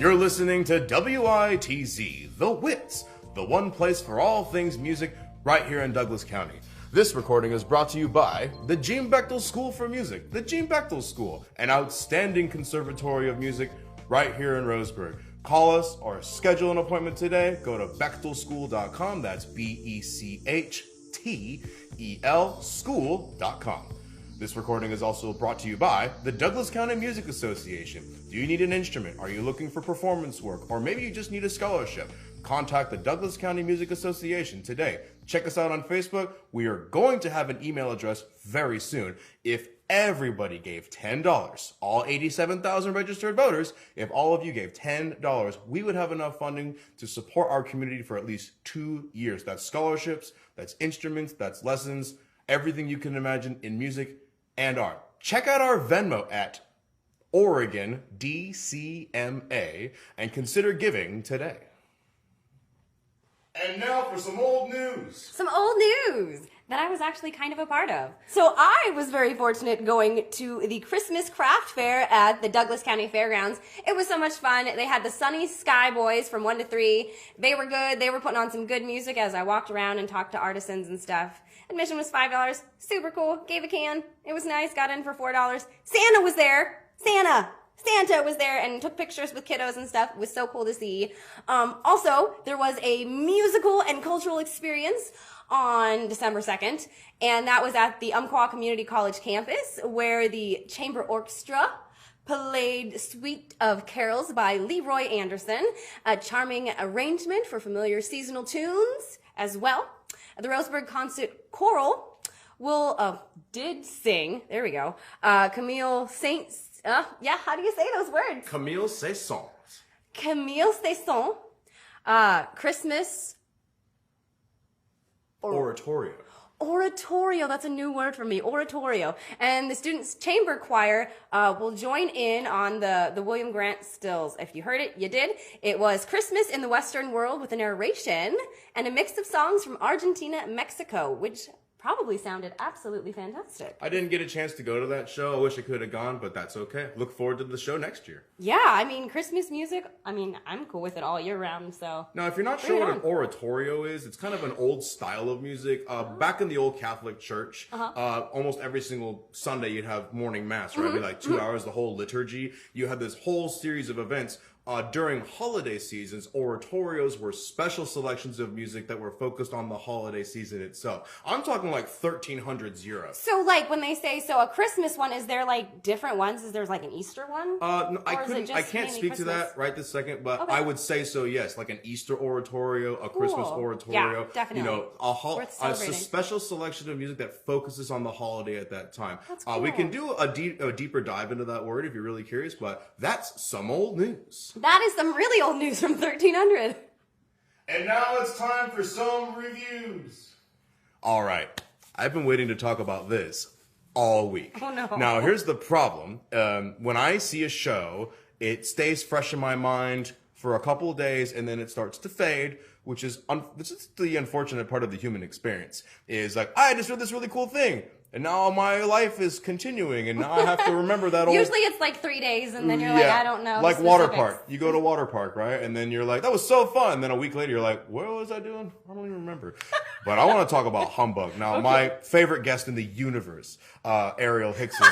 You're listening to WITZ, the WITZ, the one place for all things music right here in Douglas County. This recording is brought to you by the Gene Bechtel School for Music, the Gene Bechtel School, an outstanding conservatory of music right here in Roseburg. Call us or schedule an appointment today. Go to bechtelschool.com. That's BECHTEL school.com. This recording is also brought to you by the Douglas County Music Association. Do you need an instrument? Are you looking for performance work? Or maybe you just need a scholarship? Contact the Douglas County Music Association today. Check us out on Facebook. We are going to have an email address very soon. If everybody gave $10, all 87,000 registered voters, if all of you gave $10, we would have enough funding to support our community for at least 2 years. That's scholarships, that's instruments, that's lessons, everything you can imagine in music and art. Check out our Venmo at Oregon DCMA and consider giving today. And now for some old news. Some old news that I was actually kind of a part of. So I was very fortunate going to the Christmas craft fair at the Douglas County Fairgrounds. It was so much fun. They had the Sunny Sky Boys from 1 to 3. They were good. They were putting on some good music as I walked around and talked to artisans and stuff. Admission was $5. Super cool. Gave a can. It was nice. Got in for $4. Santa was there. Santa was there and took pictures with kiddos and stuff. It was so cool to see. Also, there was a musical and cultural experience on December 2nd, and that was at the Umpqua Community College campus, where the chamber orchestra played Suite of Carols by Leroy Anderson, a charming arrangement for familiar seasonal tunes as well. The Roseburg Concert Choral did sing, there we go, Camille Saint, how do you say those words? Camille Saint-Saëns. Camille Saint-Saëns, Christmas Oratorio, that's a new word for me, oratorio. And the Students' Chamber Choir will join in on the William Grant stills. If you heard it, you did. It was Christmas in the Western World with a narration and a mix of songs from Argentina and Mexico, which probably sounded absolutely fantastic. I didn't get a chance to go to that show. I wish I could have gone, but that's okay. Look forward to the show next year. Yeah, I mean, Christmas music, I'm cool with it all year round, so. Now, if you're not sure what an oratorio is, it's kind of an old style of music. Back in the old Catholic Church, almost every single Sunday you'd have morning mass, right? It'd be like 2 hours, the whole liturgy. You had this whole series of events. During holiday seasons, oratorios were special selections of music that were focused on the holiday season itself. I'm talking like 1300s Europe. So like when they say, so a Christmas one, is there like different ones? Is there like an Easter one? No, I can't speak to that right this second, but okay. I would say so, yes. Like an Easter oratorio, a Christmas oratorio. Yeah, definitely. You know, a special selection of music that focuses on the holiday at that time. That's cool. We can do a deeper dive into that word if you're really curious, but that's some old news. That is some really old news from 1300. And now it's time for some reviews. All right. I've been waiting to talk about this all week. Oh, no. Now, here's the problem. When I see a show, it stays fresh in my mind for a couple of days, and then it starts to fade, which is this is the unfortunate part of the human experience. Is like, I just read this really cool thing. And now my life is continuing, and now I have to remember that old... Usually it's like 3 days, and then you're like, I don't know. Like water park. You go to water park, right? And then you're like, that was so fun. And then a week later, you're like, what was I doing? I don't even remember. But I want to talk about humbug. Now, my favorite guest in the universe, Ariel Hickses,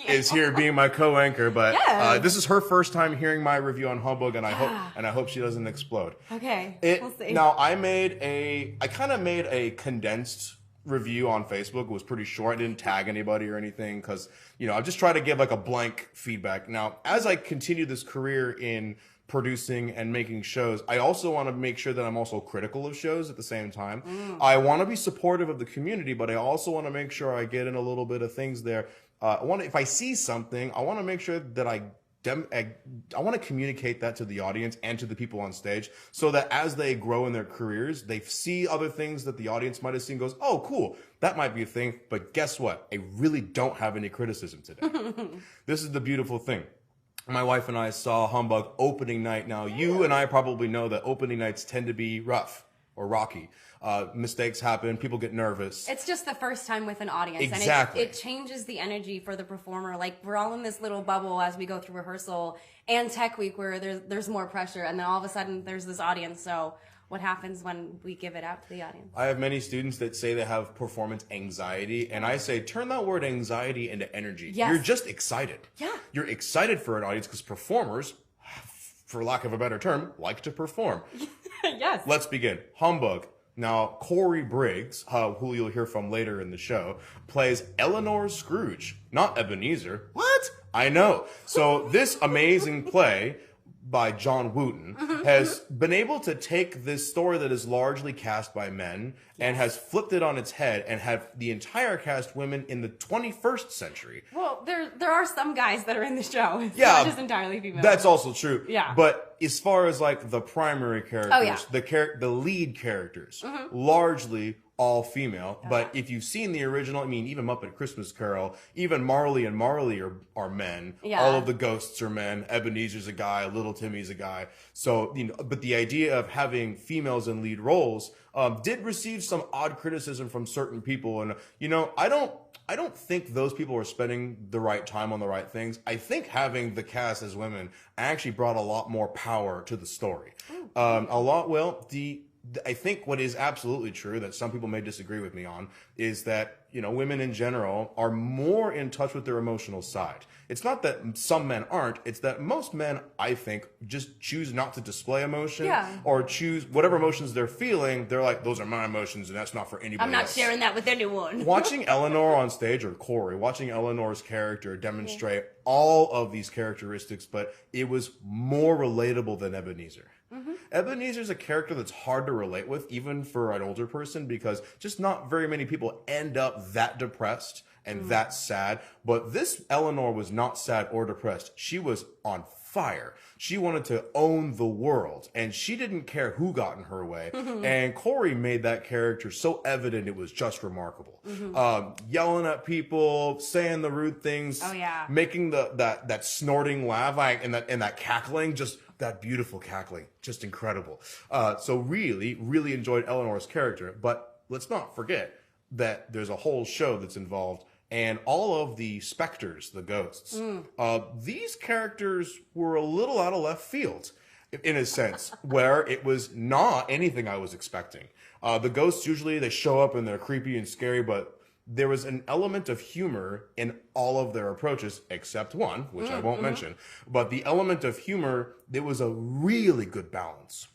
is here being my co-anchor. But this is her first time hearing my review on humbug, and I hope she doesn't explode. Okay, we'll see. Now, I kind of made a condensed review on Facebook. It was pretty short. I didn't tag anybody or anything because, I just try to give like a blank feedback. Now, as I continue this career in producing and making shows, I also want to make sure that I'm also critical of shows at the same time. I want to be supportive of the community, but I also want to make sure I get in a little bit of things there. If I see something, I want to make sure that I want to communicate that to the audience and to the people on stage so that as they grow in their careers, they see other things that the audience might have seen and goes, oh, cool, that might be a thing. But guess what? I really don't have any criticism today. This is the beautiful thing. My wife and I saw Humbug opening night. Now, you and I probably know that opening nights tend to be rough or rocky. Mistakes happen. People get nervous. It's just the first time with an audience. Exactly. And it changes the energy for the performer. Like, we're all in this little bubble as we go through rehearsal and tech week where there's more pressure. And then all of a sudden there's this audience. So what happens when we give it out to the audience? I have many students that say they have performance anxiety, and I say, turn that word anxiety into energy. Yes. You're just excited. Yeah. You're excited for an audience because performers, for lack of a better term, like to perform. Yes. Let's begin. Humbug. Now, Corrie Briggs, who you'll hear from later in the show, plays Eleanor Scrooge, not Ebenezer. What? I know. So this amazing play by John Wooten has been able to take this story that is largely cast by men and has flipped it on its head and have the entire cast women in the 21st century. Well, there are some guys that are in the show. It's Yeah, not just entirely female. That's also true. Yeah. But as far as like the primary characters, yeah. the lead characters, largely all female. But if you've seen the original, I mean, even Muppet Christmas Carol, even Marley and Marley are men. Yeah. All of the ghosts are men. Ebenezer's a guy. Little Timmy's a guy. So, but the idea of having females in lead roles did receive some odd criticism from certain people. And, I don't think those people were spending the right time on the right things. I think having the cast as women actually brought a lot more power to the story. I think what is absolutely true that some people may disagree with me on is that, women in general are more in touch with their emotional side. It's not that some men aren't. It's that most men, I think, just choose not to display emotion or choose whatever emotions they're feeling. They're like, those are my emotions and that's not for anybody I'm not else. sharing that with anyone. Watching Eleanor on stage, or Corrie, watching Eleanor's character demonstrate all of these characteristics, but it was more relatable than Ebenezer. Ebenezer's a character that's hard to relate with, even for an older person, because just not very many people end up that depressed and that sad. But this Eleanor was not sad or depressed. She was on fire. She wanted to own the world, and she didn't care who got in her way. And Corrie made that character so evident it was just remarkable. Yelling at people, saying the rude things, making that snorting laugh, and that cackling, just that beautiful cackling, just incredible. So really, really enjoyed Eleanor's character. But let's not forget that there's a whole show that's involved. And all of the specters, the ghosts, these characters were a little out of left field, in a sense, where it was not anything I was expecting. The ghosts usually, they show up and they're creepy and scary, but there was an element of humor in all of their approaches, except one, which I won't mention. But the element of humor, there was a really good balance.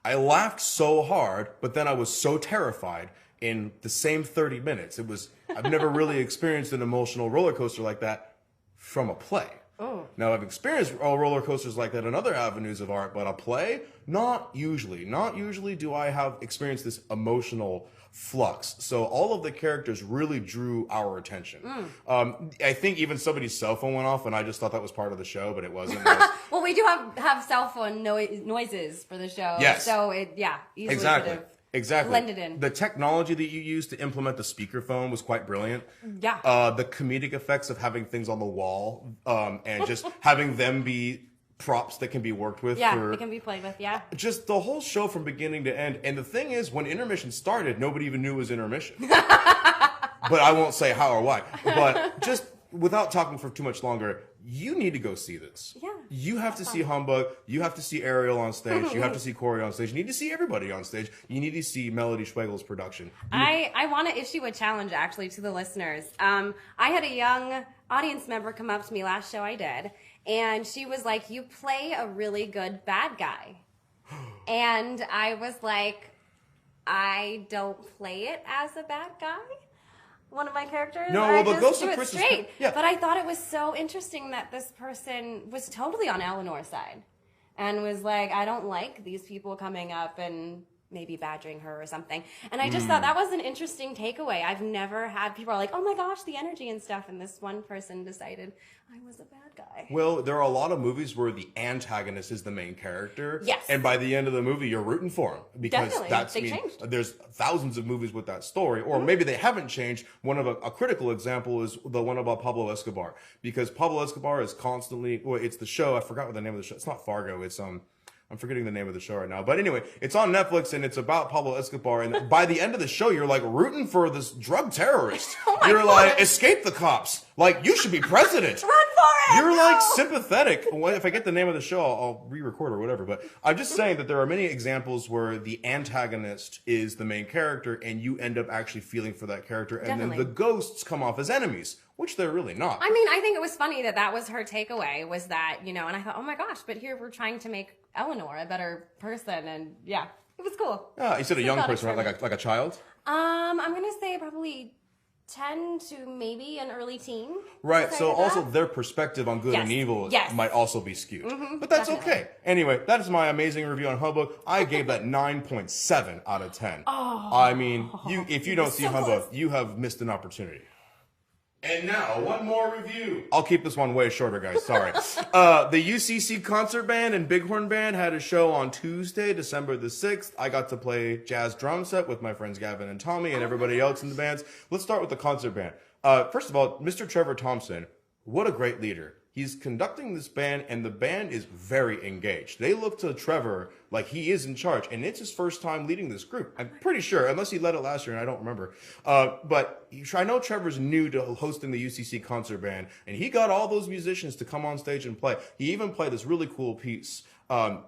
I laughed so hard, but then I was so terrified in the same 30 minutes. I've never really experienced an emotional roller coaster like that from a play. Now, I've experienced roller coasters like that in other avenues of art, but a play, not usually. Not usually do I have experienced this emotional flux. So all of the characters really drew our attention. I think even somebody's cell phone went off, and I just thought that was part of the show, but it wasn't. Well, we do have cell phone noises for the show. Yes. So easily Exactly. Exactly. Blended in. The technology that you used to implement the speakerphone was quite brilliant. Yeah. The comedic effects of having things on the wall and just having them be props that can be worked with. Yeah, it can be played with, Just the whole show from beginning to end. And the thing is, when intermission started, nobody even knew it was intermission. But I won't say how or why. But just without talking for too much longer, you need to go see this. Yeah. You have to see Humbug. You have to see Ariel on stage. You have to see Corrie on stage. You need to see everybody on stage. You need to see Melody Schwegel's production. I want to issue a challenge, actually, to the listeners. I had a young audience member come up to me last show I did, and she was like, you play a really good bad guy. And I was like, I don't play it as a bad guy. One of my characters. No, I the just Ghost do of it Christmas. straight. Yeah. But I thought it was so interesting that this person was totally on Eleanor's side and was like, I don't like these people coming up and maybe badgering her or something. And I just thought that was an interesting takeaway. I've never had people are like, oh my gosh, the energy and stuff. And this one person decided I was a bad guy. Well, there are a lot of movies where the antagonist is the main character. Yes. And by the end of the movie, you're rooting for him. Because Definitely. They changed. There's thousands of movies with that story. Or maybe they haven't changed. One of a critical example is the one about Pablo Escobar. Because Pablo Escobar is constantly, well, it's the show, I forgot what the name of the show, it's not Fargo, it's I'm forgetting the name of the show right now. But anyway, it's on Netflix and it's about Pablo Escobar. And by the end of the show, you're like rooting for this drug terrorist. You're like, escape the cops. Like, you should be president. Run for it! You're like sympathetic. Well, if I get the name of the show, I'll re-record or whatever. But I'm just saying that there are many examples where the antagonist is the main character and you end up actually feeling for that character. And Definitely. then the ghosts come off as enemies, which they're really not. I mean, I think it was funny that was her takeaway, was that, and I thought, oh my gosh, but here we're trying to make Eleanor a better person, and yeah, it was cool. Yeah, you said a young person, right? Like a child? I'm gonna say probably 10 to maybe an early teen. Right, so also their perspective on good and evil might also be skewed. But that's okay. Anyway, that is my amazing review on Humbug. I gave that 9.7 out of 10. Oh. I mean, if you don't see so Humbug, close. you have missed an opportunity. And now, one more review. I'll keep this one way shorter, guys. Sorry. The UCC Concert Band and Bighorn Band had a show on Tuesday, December the 6th. I got to play jazz drum set with my friends Gavin and Tommy and everybody else in the bands. Let's start with the concert band. First of all, Mr. Trevor Thompson, what a great leader. He's conducting this band, and the band is very engaged. They look to Trevor like he is in charge, and it's his first time leading this group. I'm pretty sure, unless he led it last year, and I don't remember. But I know Trevor's new to hosting the UCC Concert Band, and he got all those musicians to come on stage and play. He even played this really cool piece. I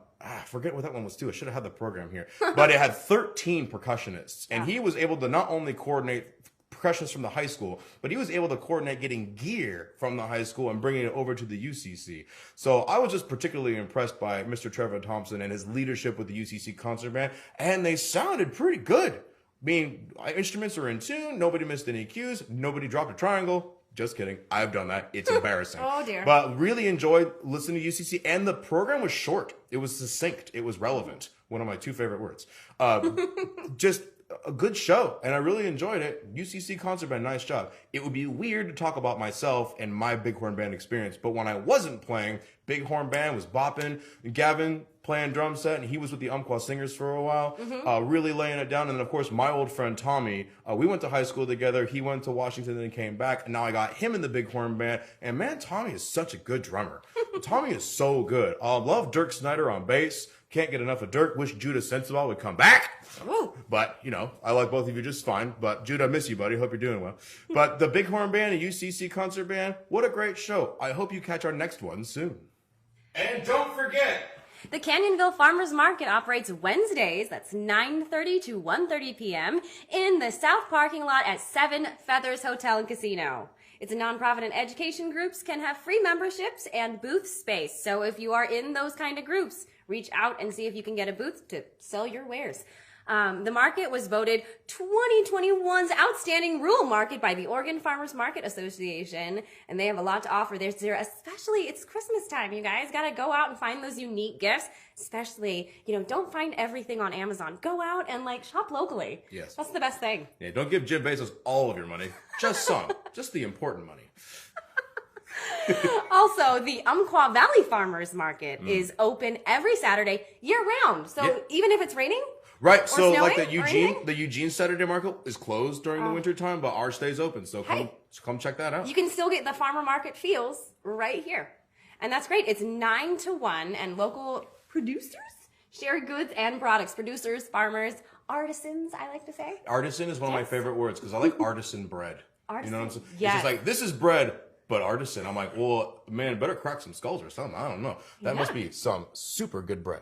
forget what that one was too. I should have had the program here. But it had 13 percussionists, and he was able to not only coordinate percussionists from the high school, but he was able to coordinate getting gear from the high school and bringing it over to the UCC. So I was just particularly impressed by Mr. Trevor Thompson and his leadership with the UCC Concert Band, and they sounded pretty good. I mean, instruments are in tune, nobody missed any cues, nobody dropped a triangle. Just kidding. I've done that. It's embarrassing. Oh, dear. But really enjoyed listening to UCC, and the program was short. It was succinct. It was relevant. One of my two favorite words. Just a good show, and I really enjoyed it. UCC Concert Band, nice job. It would be weird to talk about myself and my Bighorn Band experience, but when I wasn't playing, Bighorn Band was bopping. Gavin playing drum set, and he was with the Umpqua Singers for a while, really laying it down. And then, of course, my old friend Tommy, we went to high school together. He went to Washington and came back, and now I got him in the Bighorn Band. And man, Tommy is such a good drummer. Tommy is so good. Love Dirk Snyder on bass. Can't get enough of Dirk. Wish Judah Sensabaugh would come back. Ooh. But, I like both of you just fine. But, Judah, I miss you, buddy. Hope you're doing well. But the Bighorn Band and UCC Concert Band, what a great show. I hope you catch our next one soon. And don't forget, the Canyonville Farmers Market operates Wednesdays, that's 9:30 to 1:30 p.m. in the South parking lot at 7 Feathers Hotel and Casino. It's a nonprofit, and education groups can have free memberships and booth space. So if you are in those kind of groups, reach out and see if you can get a booth to sell your wares. The market was voted 2021's Outstanding Rural Market by the Oregon Farmers Market Association, and they have a lot to offer. Especially, it's Christmas time, you guys. Got to go out and find those unique gifts. Especially, don't find everything on Amazon. Go out and, shop locally. Yes. That's the best thing. Yeah, don't give Jim Bezos all of your money. Just some. Just the important money. Also, the Umpqua Valley Farmers Market is open every Saturday year-round. So even if it's raining, right, so like snowing the Eugene Saturday Market is closed during the winter time, but ours stays open. So come check that out. you can still get the farmer market feels right here. And that's great. It's 9 to 1, and local producers share goods and products. Producers, farmers, artisans, I like to say. Artisan is one of my favorite words because I like artisan bread. Artisan. You know what I'm saying? Yes. It's just like, this is bread, but artisan. I'm like, well, man, better crack some skulls or something. I don't know. That must be some super good bread.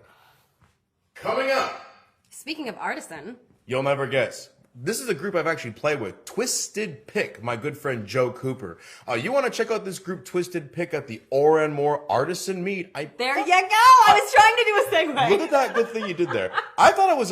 Coming up. Speaking of artisan, You'll never guess. This is a group I've actually played with, Twisted Pick, my good friend Joe Cooper. You want to check out this group, Twisted Pick, at the Oranmore Artisan Meet. there you go. I was trying to do a segue. Look at that good thing you did there. I thought it was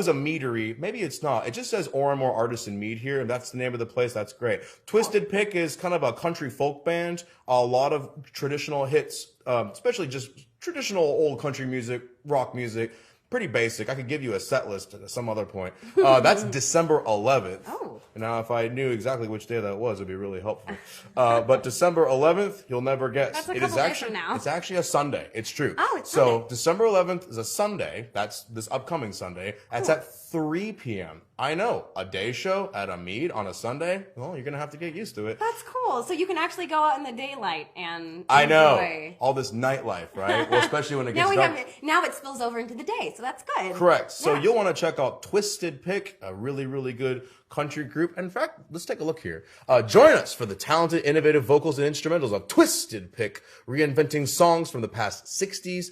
a meadery. Maybe it's not. It just says Oranmore Artisan Meet here, and that's the name of the place. That's great. Twisted Pick is kind of a country folk band. A lot of traditional hits, especially just traditional old country music, rock music. Pretty basic. I could give you a set list at some other point. That's December 11th. Oh. Now, if I knew exactly which day that was, it'd be really helpful. But December 11th, you'll never guess. That's a couple days from now. It's actually a Sunday. It's true. Oh, it's So Sunday. December 11th is a Sunday. That's this upcoming Sunday. That's at 3 p.m. I know, a day show at a mead on a Sunday, well, you're going to have to get used to it. That's cool. So you can actually go out in the daylight and I know. enjoy. All this nightlife, right? Well, especially when it gets dark. Now it spills over into the day, so that's good. Correct. So Yeah. you'll want to check out Twisted Pick, a really, really good country group. In fact, let's take a look here. Join us for the talented, innovative vocals and instrumentals of Twisted Pick, reinventing songs from the past 60s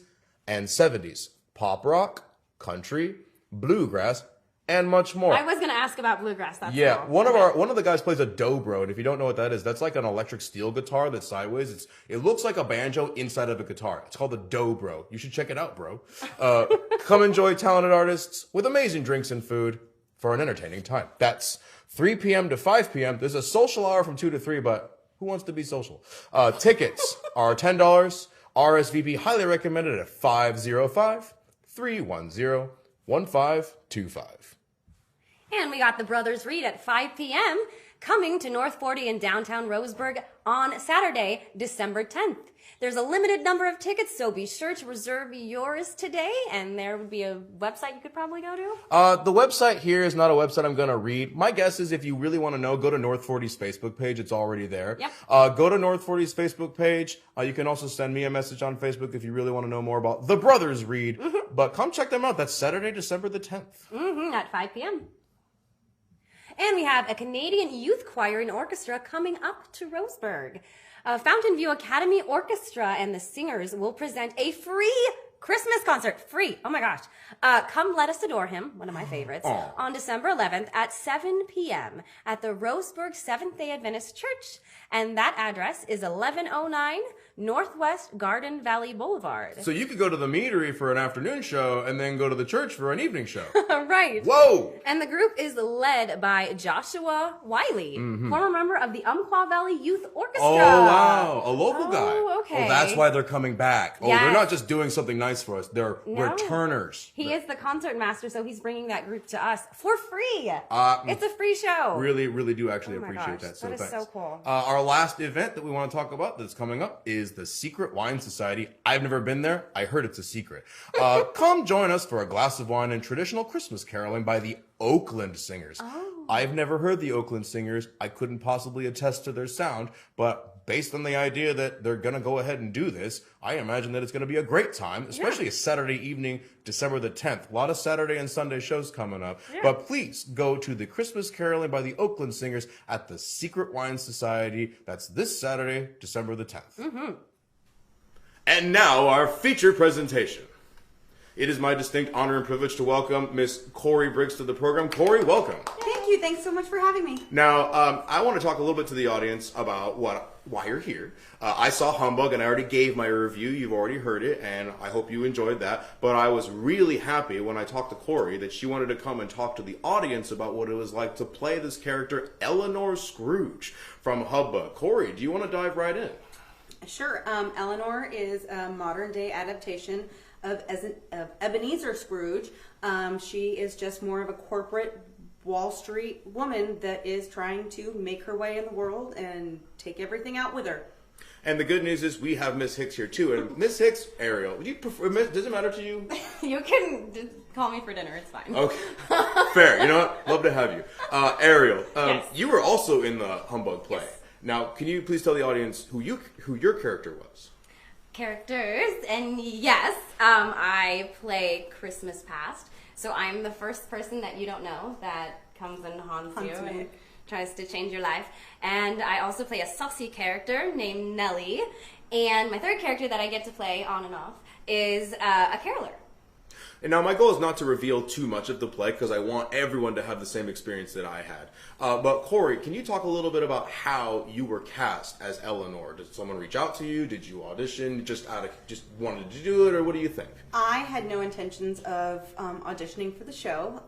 and 70s. Pop rock, country, bluegrass, and much more. I was going to ask about bluegrass. That's Yeah, cool. one of the guys plays a dobro, and if you don't know what that is, that's like an electric steel guitar that's sideways. It looks like a banjo inside of a guitar. It's called a dobro. You should check it out, bro. Come enjoy talented artists with amazing drinks and food for an entertaining time. That's 3 p.m. to 5 p.m. There's a social hour from 2 to 3, but who wants to be social? Tickets are $10. RSVP highly recommended at 505-310-1525. And we got the Brothers Read at 5 p.m. coming to North 40 in downtown Roseburg on Saturday, December 10th. There's a limited number of tickets, so be sure to reserve yours today, and there would be a website you could probably go to. The website here is not a website I'm going to read. My guess is if you really want to know, go to North 40's Facebook page. It's already there. Yep. Go to North 40's Facebook page. You can also send me a message on Facebook if you really want to know more about the Brothers Read. Mm-hmm. But come check them out. That's Saturday, December the 10th. Mm-hmm, at 5 p.m. And we have a Canadian youth choir and orchestra coming up to Roseburg. Fountain View Academy Orchestra and the singers will present a free Christmas concert. Free. Oh my gosh. Come Let Us Adore Him, one of my favorites, on December 11th at 7 p.m. at the Roseburg Seventh-day Adventist Church. And that address is 1109 Northwest Garden Valley Boulevard. So you could go to the meadery for an afternoon show and then go to the church for an evening show. Right. Whoa! And the group is led by Joshua Wiley, former member of the Umpqua Valley Youth Orchestra. Oh, wow. A local guy. Oh, okay. Oh, that's why they're coming back. Oh, Yes. they're not just doing something nice for us. They're returners. He is the concert master, so he's bringing that group to us for free. It's a free show. Really, really do actually Oh my appreciate gosh, that. So that is thanks. so cool. Our last event that we want to talk about that's coming up is the Secret Wine Society. I've never been there. I heard it's a secret. Come join us for a glass of wine and traditional Christmas caroling by the Oakland Singers. Oh. I've never heard the Oakland Singers. I couldn't possibly attest to their sound, but based on the idea that they're going to go ahead and do this, I imagine that it's going to be a great time, especially a Saturday evening, December the 10th. A lot of Saturday and Sunday shows coming up. Yeah. But please go to the Christmas Caroling by the Oakland Singers at the Secret Wine Society. That's this Saturday, December the 10th. Mm-hmm. And now our feature presentation. It is my distinct honor and privilege to welcome Miss Corrie Briggs to the program. Corrie, welcome. Thank you. Thanks so much for having me. Now, I want to talk a little bit to the audience about why you're here. I saw Humbug, and I already gave my review. You've already heard it, and I hope you enjoyed that. But I was really happy when I talked to Corrie that she wanted to come and talk to the audience about what it was like to play this character, Eleanor Scrooge, from Humbug. Corrie, do you want to dive right in? Sure. Eleanor is a modern-day adaptation of Ebenezer Scrooge. She is just more of a corporate Wall Street woman that is trying to make her way in the world and take everything out with her. And the good news is we have Miss Hicks here too. And Miss Hicks, Ariel, would you prefer? Does it matter to you? You can call me for dinner. It's fine. Okay, fair. You know what? Love to have you, Ariel. Yes. You were also in the Humbug play. Yes. Now, can you please tell the audience who your character was? Characters, and yes, I play Christmas Past, so I'm the first person that you don't know that comes and haunts you me. and tries to change your life. And I also play a saucy character named Nellie, and my third character that I get to play on and off is a caroler. And now my goal is not to reveal too much of the play because I want everyone to have the same experience that I had. But Corrie, can you talk a little bit about how you were cast as Eleanor? Did someone reach out to you? Did you audition? Just wanted to do it, or what do you think? I had no intentions of auditioning for the show,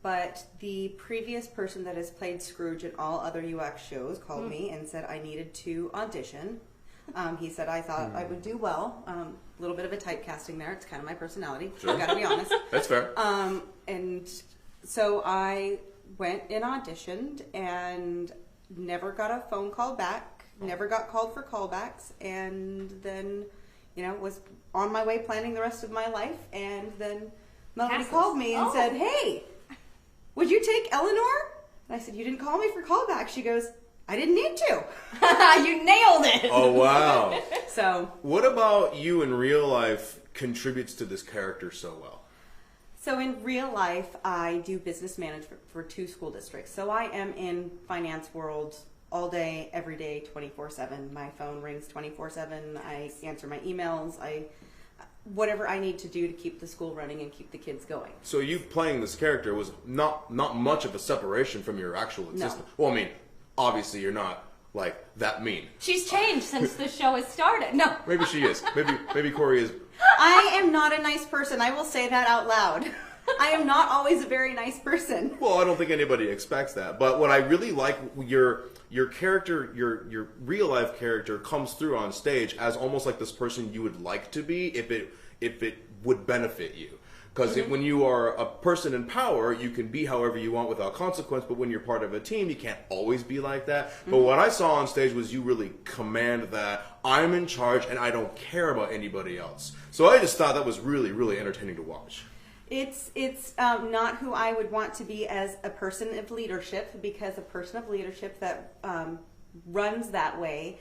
but the previous person that has played Scrooge in all other UX shows called me and said I needed to audition. He said I thought I would do well. A little bit of a typecasting there. It's kind of my personality. Sure. I've got to be honest. That's fair. And so I went and auditioned and never got a phone call back. Never got called for callbacks. And then, was on my way planning the rest of my life. And then Melody called me and said, "Hey, would you take Eleanor? And I said, you didn't call me for callback. She goes, I didn't need to. You nailed it. Oh, wow. So, What about you in real life contributes to this character so well? so in real life, I do business management for 2 school districts. So I am in finance world all day, every day, 24/7. My phone rings 24/7. I answer my emails. Whatever I need to do to keep the school running and keep the kids going. So you playing this character was not much of a separation from your actual existence. Well, I mean, obviously you're not like that mean. She's changed since the show has started. No. Maybe she is. Maybe Corrie is. I am not a nice person. I will say that out loud. I am not always a very nice person. Well, I don't think anybody expects that. But what I really like, your character, your real life character comes through on stage as almost like this person you would like to be if it would benefit you. Because when you are a person in power, you can be however you want without consequence. But when you're part of a team, you can't always be like that. But what I saw on stage was you really command that I'm in charge and I don't care about anybody else. So I just thought that was really, really entertaining to watch. It's not who I would want to be as a person of leadership, because a person of leadership that runs that way,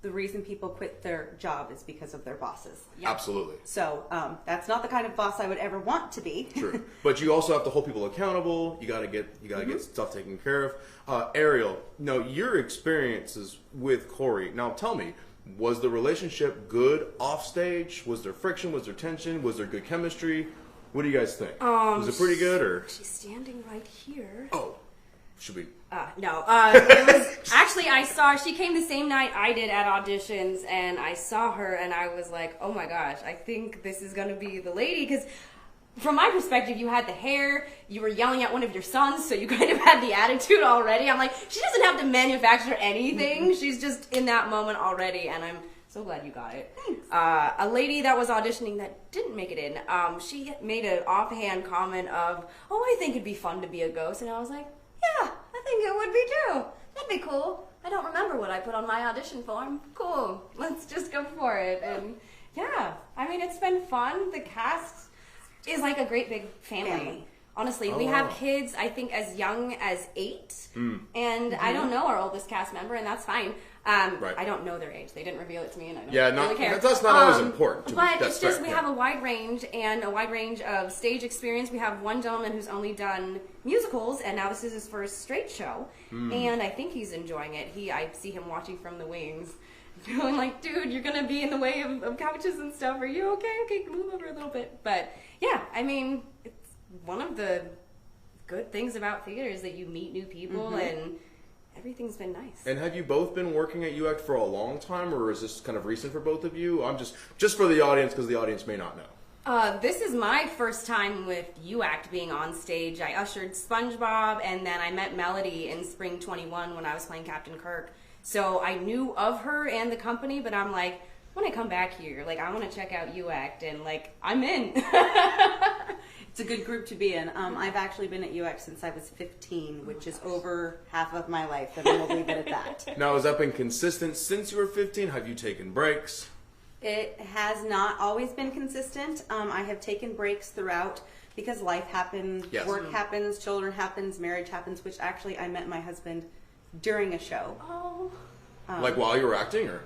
the reason people quit their job is because of their bosses. Yep. Absolutely. So that's not the kind of boss I would ever want to be. True. But you also have to hold people accountable. You gotta get stuff taken care of. Ariel, now your experiences with Corrie. Now tell me, was the relationship good off stage? Was there friction? Was there tension? Was there good chemistry? What do you guys think? Was it pretty good or? She's standing right here. Oh, should we? No. It was actually, she came the same night I did at auditions, and I saw her and I was like, oh my gosh, I think this is going to be the lady. Because from my perspective, you had the hair, you were yelling at one of your sons, so you kind of had the attitude already. I'm like, she doesn't have to manufacture anything. She's just in that moment already, and I'm so glad you got it. A lady that was auditioning that didn't make it in, she made an offhand comment of, oh, I think it'd be fun to be a ghost. And I was like, yeah, I think it would be too. That'd be cool. I don't remember what I put on my audition form. Cool. Let's just go for it. And yeah, I mean, it's been fun. The cast is like a great big family. Honestly, we have kids, I think, as young as 8. And I don't know our oldest cast member, and that's fine. Right. I don't know their age. They didn't reveal it to me, and I don't really care. That's not always important. But it's just we have a wide range, and a wide range of stage experience. We have one gentleman who's only done musicals, and now this is his first straight show. And I think he's enjoying it. I see him watching from the wings, feeling like, dude, you're going to be in the way of couches and stuff. Are you okay? Okay, move over a little bit. But yeah, I mean, it's one of the good things about theater is that you meet new people, and everything's been nice. And have you both been working at UACT for a long time, or is this kind of recent for both of you? I'm just for the audience, because the audience may not know. This is my first time with UACT being on stage. I ushered SpongeBob, and then I met Melody in spring 21 when I was playing Captain Kirk. So I knew of her and the company, but I'm like, when I come back here, like, I want to check out UACT, and like, I'm in. It's a good group to be in. I've actually been at UX since I was 15, which is over half of my life, and we'll leave it at that. Now, has that been consistent since you were 15? Have you taken breaks? It has not always been consistent. I have taken breaks throughout because life happens, work happens, children happens, marriage happens, which actually I met my husband during a show. Oh. Like while you were acting, or?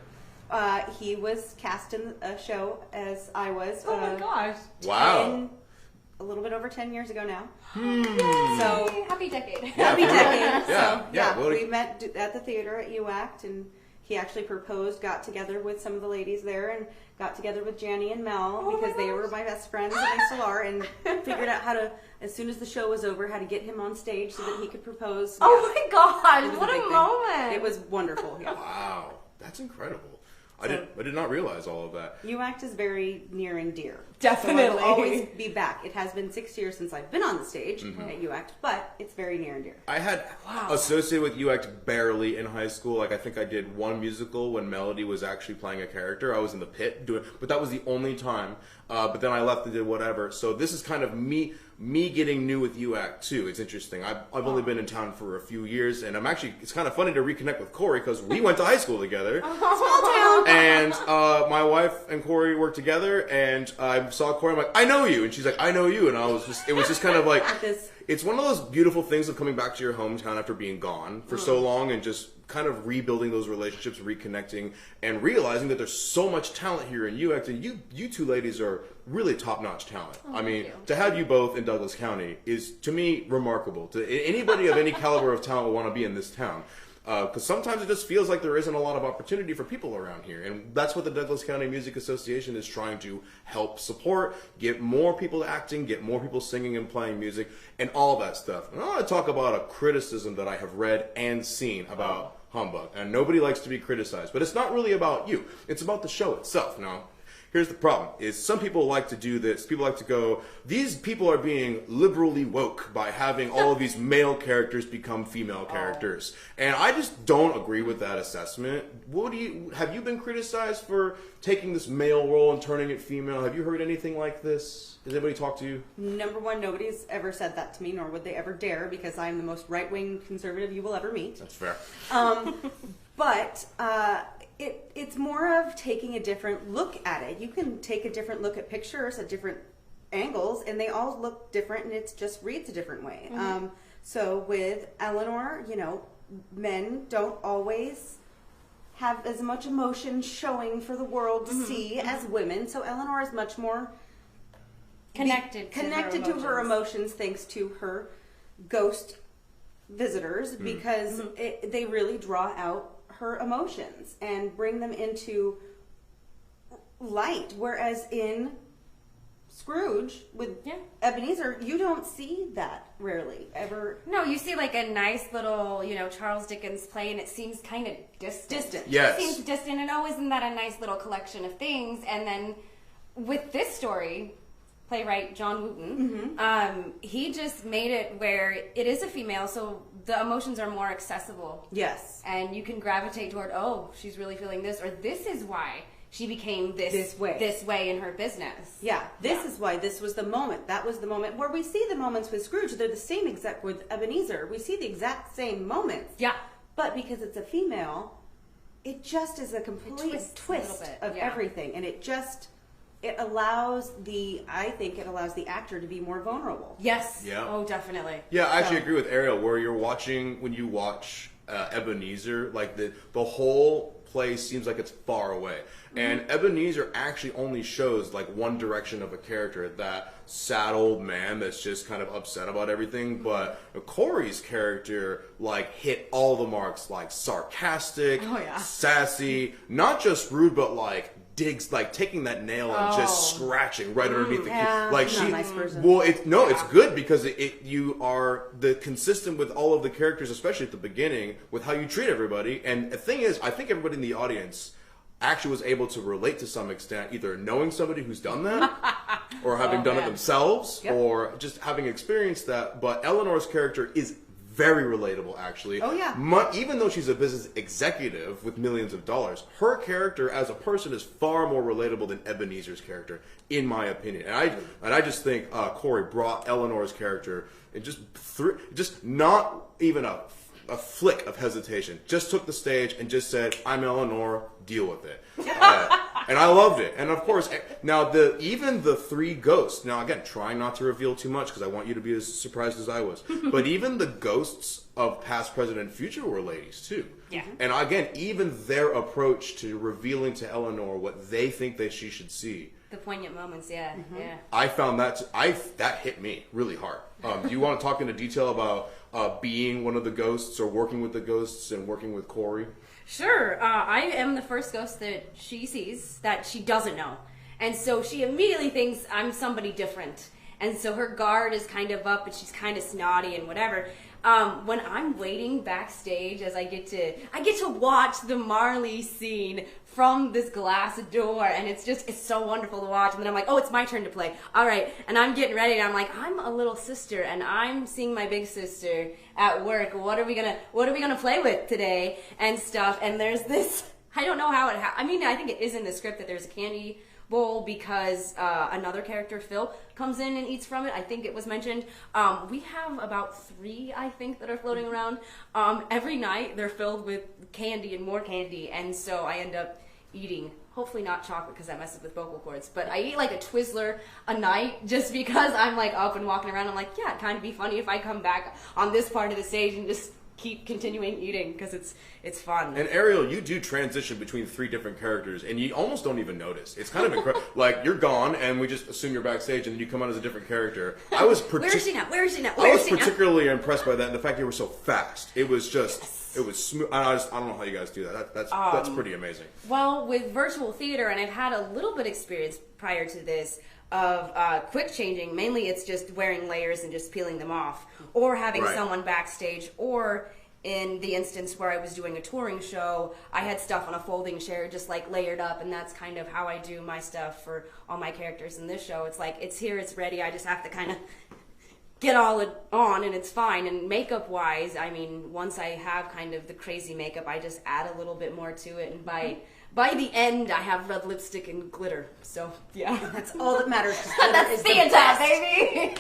He was cast in a show as I was. Oh my gosh. Wow. A little bit over 10 years ago now. So happy decade. Happy decade. Yeah. So, we met at the theater at UACT, and he actually proposed, got together with some of the ladies there, and got together with Janny and Mel because they were my best friends, and they still are, and figured out how to, as soon as the show was over, how to get him on stage so that he could propose. Oh my gosh, what a moment. It was wonderful. Yeah. Wow, that's incredible. I did not realize all of that. UACT is very near and dear. Definitely. So I'll always be back. It has been 6 years since I've been on the stage at UACT, but it's very near and dear. I had associated with UACT barely in high school. Like, I think I did one musical when Melody was actually playing a character. I was in the pit doing, but that was the only time. But then I left and did whatever. So this is kind of me getting new with UACT too. It's interesting. I've only been in town for a few years, and it's kind of funny to reconnect with Corrie because we went to high school together. Small town. And my wife and Corrie worked together, and I saw Corrie. I'm like, I know you, and she's like, I know you, and it was just kind of like it's one of those beautiful things of coming back to your hometown after being gone for so long and just kind of rebuilding those relationships, reconnecting, and realizing that there's so much talent here in UX, and you two ladies are really top-notch talent. I mean, to have you both in Douglas County is, to me, remarkable. To anybody of any caliber of talent will want to be in this town. Because sometimes it just feels like there isn't a lot of opportunity for people around here. And that's what the Douglas County Music Association is trying to help support, get more people acting, get more people singing and playing music, and all that stuff. And I want to talk about a criticism that I have read and seen about Humbug. And nobody likes to be criticized, but it's not really about you. It's about the show itself. Now, here's the problem, is some people like to do this. People like to go, these people are being liberally woke by having all of these male characters become female characters. And I just don't agree with that assessment. Have you been criticized for taking this male role and turning it female? Have you heard anything like this? Has anybody talked to you? Number one, nobody's ever said that to me, nor would they ever dare, because I'm the most right-wing conservative you will ever meet. That's fair. But it's more of taking a different look at it. You can take a different look at pictures at different angles, and they all look different, and it just reads a different way. So with Eleanor, you know, men don't always have as much emotion showing for the world to see as women. So Eleanor is much more Connected to her emotions thanks to her ghost visitors, because they really draw out her emotions and bring them into light. Whereas in Scrooge with Ebenezer, you don't see that rarely ever. No, you see like a nice little, you know, Charles Dickens play, and it seems kind of distant. Yes. It seems distant, and oh, isn't that a nice little collection of things? And then with this story, playwright John Wooten, he just made it where it is a female, so the emotions are more accessible. Yes. And you can gravitate toward, oh, she's really feeling this, or this is why she became this way in her business. Yeah, this is why this was the moment. That was the moment where we see the moments with Scrooge. They're the same exact with Ebenezer. We see the exact same moments. Yeah. But because it's a female, it just is a complete twist of everything. And it allows the actor to be more vulnerable. Yes. Yeah. Oh, definitely. Yeah, I actually agree with Ariel, where when you watch Ebenezer, like the whole place seems like it's far away. And Ebenezer actually only shows like one direction of a character, that sad old man that's just kind of upset about everything. But Corrie's character like hit all the marks, like sarcastic, sassy, not just rude, but like digs, like taking that nail and just scratching right underneath the key. Like she's not a nice person. Well, it's good because you are consistent with all of the characters, especially at the beginning, with how you treat everybody. And the thing is, I think everybody in the audience actually was able to relate to some extent, either knowing somebody who's done that, or having done it themselves, or just having experienced that. But Eleanor's character is very relatable, actually. Oh, yeah. Even though she's a business executive with millions of dollars, her character as a person is far more relatable than Ebenezer's character, in my opinion. And I just think Corrie brought Eleanor's character and just not even a flick of hesitation. Just took the stage and just said, "I'm Eleanor, deal with it." And I loved it. And of course, now even the three ghosts, now again, trying not to reveal too much because I want you to be as surprised as I was, but even the ghosts of past, present, and future were ladies too. Yeah. And again, even their approach to revealing to Eleanor what they think that she should see. The poignant moments, yeah. I found that hit me really hard. Do you want to talk into detail about being one of the ghosts, or working with the ghosts and working with Corrie? Sure. I am the first ghost that she sees that she doesn't know. And so she immediately thinks I'm somebody different. And so her guard is kind of up, and she's kind of snotty and whatever. When I'm waiting backstage, as I get to watch the Marley scene from this glass door, and it's so wonderful to watch. And then I'm like, oh, it's my turn to play. All right, and I'm getting ready, and I'm like, I'm a little sister, and I'm seeing my big sister at work. What are we gonna play with today and stuff? And there's this, I don't know how I mean, I think it is in the script that there's a candy bowl because another character, Phil, comes in and eats from it. I think it was mentioned. We have about 3, I think, that are floating around. Every night they're filled with candy and more candy, and so I end up eating hopefully not chocolate because that messes with vocal cords, but I eat like a Twizzler a night just because I'm like up and walking around. I'm like, yeah, it'd kind of be funny if I come back on this part of the stage and just keep continuing eating because it's fun. And Ariel, you do transition between 3 different characters, and you almost don't even notice. It's kind of incredible. Like, you're gone, and we just assume you're backstage, and then you come out as a different character. I was Where is she now? Where is she now? I Where was is she now? particularly impressed by that, and the fact you were so fast. It was just, it was smooth. I don't know how you guys do that. That's pretty amazing. Well, with virtual theater, and I've had a little bit experience prior to this of quick changing. Mainly, it's just wearing layers and just peeling them off, or having Right. someone backstage, or in the instance where I was doing a touring show, I had stuff on a folding chair just like layered up, and that's kind of how I do my stuff for all my characters in this show. It's like, it's here, it's ready, I just have to kind of get all it on and it's fine. And makeup wise, I mean, once I have kind of the crazy makeup, I just add a little bit more to it, and by the end, I have red lipstick and glitter. So, yeah. That's all that matters. That's theater, baby!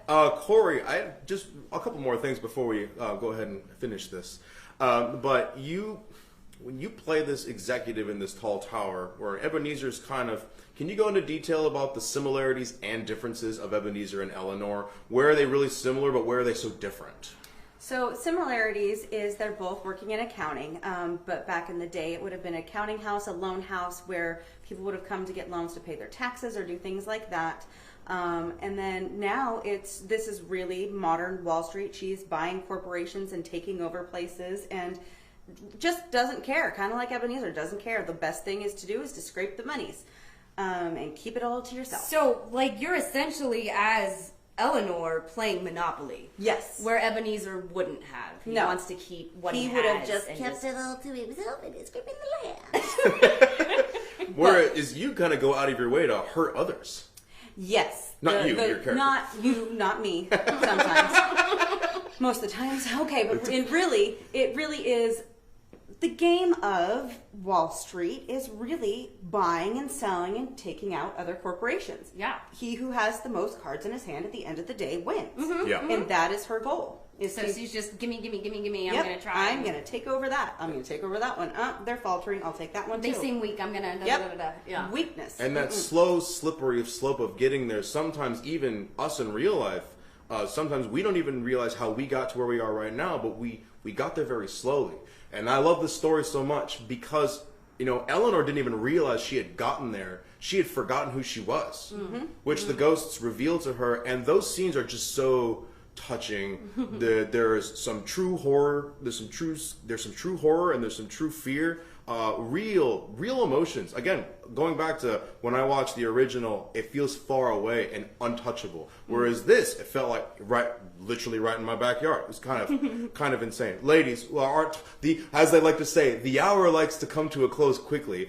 Corrie, I just a couple more things before we go ahead and finish this. But when you play this executive in this tall tower, where Ebenezer's kind of, can you go into detail about the similarities and differences of Ebenezer and Eleanor? Where are they really similar, but where are they so different? So similarities is they're both working in accounting, but back in the day it would have been an accounting house, a loan house where people would have come to get loans to pay their taxes or do things like that. And then now this is really modern Wall Street. She's buying corporations and taking over places and just doesn't care. Kind of like Ebenezer, doesn't care. The best thing is to scrape the monies and keep it all to yourself. So, like, you're essentially as Eleanor playing Monopoly. Yes. Where Ebenezer wouldn't have. He wants to keep what he would have has just and kept it all to himself and scraping the land. Whereas you kind of go out of your way to hurt others. Yes. Not you, your character. Not you, not me. Sometimes. Most of the times. Okay, but it really is. The game of Wall Street is really buying and selling and taking out other corporations. Yeah. He who has the most cards in his hand at the end of the day wins. Yeah. And that is her goal. So she's just gimme. I'm Yep, gonna try. I'm gonna take over that. I'm gonna take over that one. They're faltering. I'll take that one They too. seem weak. I'm gonna. Yeah. Weakness. And that slow, slippery slope of getting there, sometimes even us in real life, sometimes we don't even realize how we got to where we are right now, but we got there very slowly. And I love this story so much because, Eleanor didn't even realize she had gotten there. She had forgotten who she was, which the ghosts revealed to her. And those scenes are just so touching. There's some true horror. There's some true horror, and there's some true fear. Real emotions. Again, going back to when I watched the original, it feels far away and untouchable. Whereas this, it felt like literally right in my backyard. It was kind of insane. Ladies, as they like to say, the hour likes to come to a close quickly.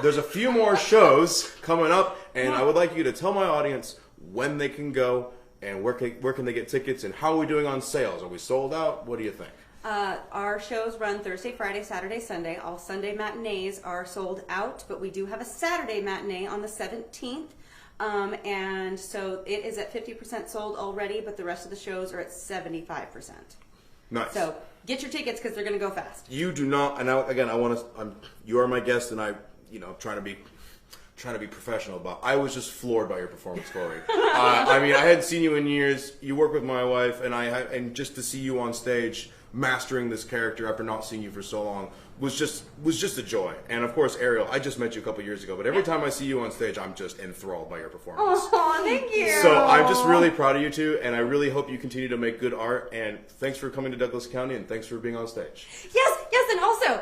There's a few more shows coming up, and I would like you to tell my audience when they can go and where can they get tickets, and how are we doing on sales? Are we sold out? What do you think? Our shows run Thursday, Friday, Saturday, Sunday. All Sunday matinees are sold out, but we do have a Saturday matinee on the 17th. And so it is at 50% sold already, but the rest of the shows are at 75%. Nice. So get your tickets because they're going to go fast. You do not, and you are my guest, and trying to be professional, but I was just floored by your performance, Corrie. I hadn't seen you in years. You work with my wife, and just to see you on stage mastering this character after not seeing you for so long was just a joy. And of course, Ariel, I just met you a couple years ago, but every time I see you on stage, I'm just enthralled by your performance. Oh, thank you. So I'm just really proud of you two, and I really hope you continue to make good art. And thanks for coming to Douglas County, and thanks for being on stage. Yes, and also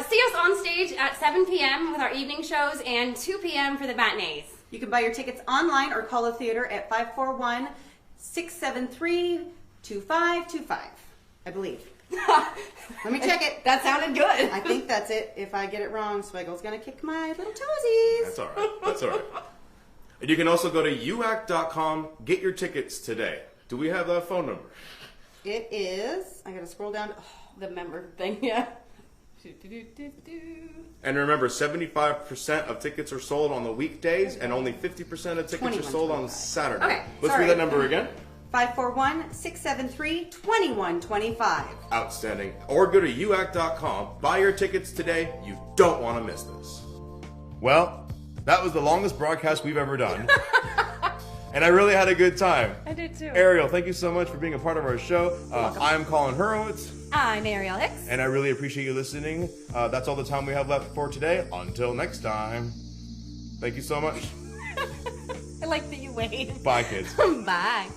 see us on stage at 7 p.m. with our evening shows and 2 p.m. for the matinees. You can buy your tickets online or call the theater at 541-673-2525, I believe. Let me check it. That sounded good. I think that's it. If I get it wrong, Swiggle's going to kick my little toesies. That's all right. And you can also go to uact.com, get your tickets today. Do we have that phone number? It is. I got to scroll down. The member thing, yeah. And remember, 75% of tickets are sold on the weekdays, and only 50% of tickets are sold on Saturday. Okay, Let's read that number again. 541-673-2125. Outstanding. Or go to uact.com, buy your tickets today. You don't want to miss this. Well, that was the longest broadcast we've ever done. And I really had a good time. I did too. Ariel, thank you so much for being a part of our show. I'm Colin Hurwitz. I'm Ariel Hicks. And I really appreciate you listening. That's all the time we have left for today. Until next time. Thank you so much. I like that you wave. Bye, kids. Bye.